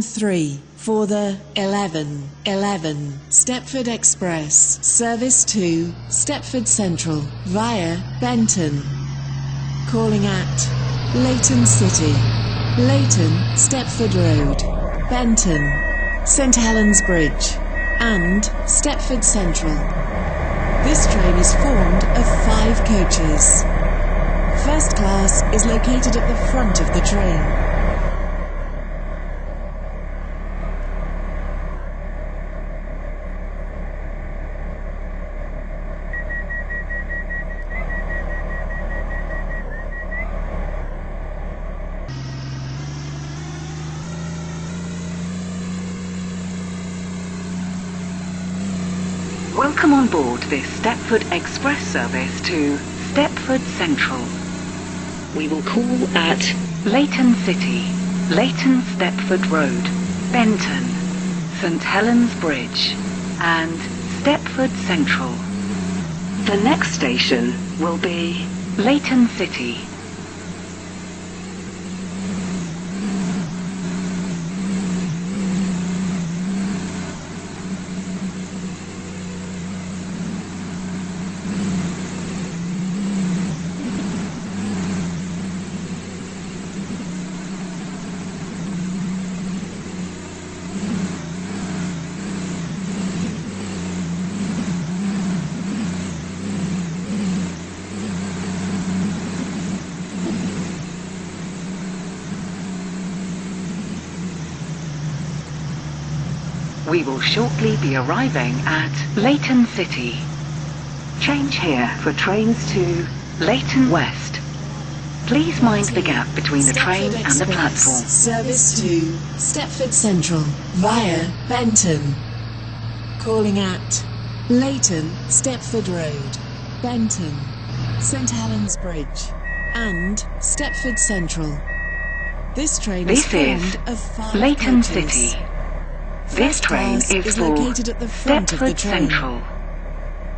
3 for the 11 Stepford Express service to Stepford Central via Benton. Calling at Leighton City, Leighton, Stepford Road, Benton, St Helens Bridge and Stepford Central. This train is formed of 5 coaches. First class is located at the front of the train. Welcome on board this Stepford Express service to Stepford Central. We will call at Leighton City, Leighton Stepford Road, Benton, St Helens Bridge and Stepford Central. The next station will be Leighton City. We will shortly be arriving at Leighton City. Change here for trains to Leighton West. Please mind the gap between the train and the platform. Service to Stepford Central via Benton. Calling at Leighton, Stepford Road, Benton, St Helens Bridge and Stepford Central. This train is formed of 5 Leighton coaches. City. This train is for located at the front of the Stepford train. Central.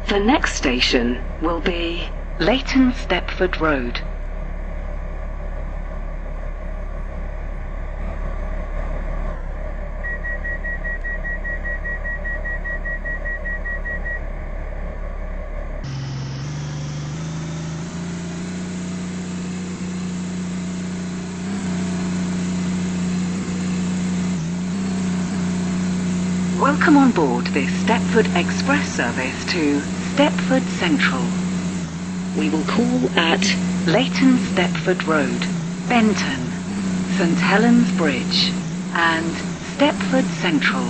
The next station will be Leighton Stepford Road. Welcome on board this Stepford Express service to Stepford Central. We will call at Leighton Stepford Road, Benton, St Helens Bridge and Stepford Central.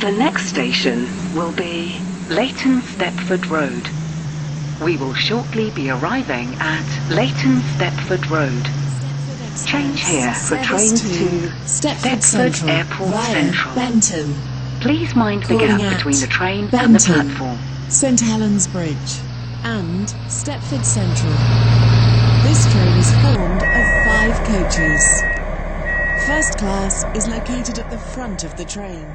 The next station will be Leighton Stepford Road. We will shortly be arriving at Leighton Stepford Road. Change here for trains to Stepford Central Airport via Central. Benton. Please mind the Calling gap at between the train Benton, and the platform. St Helens Bridge and Stepford Central. This train is formed of 5 coaches. First class is located at the front of the train.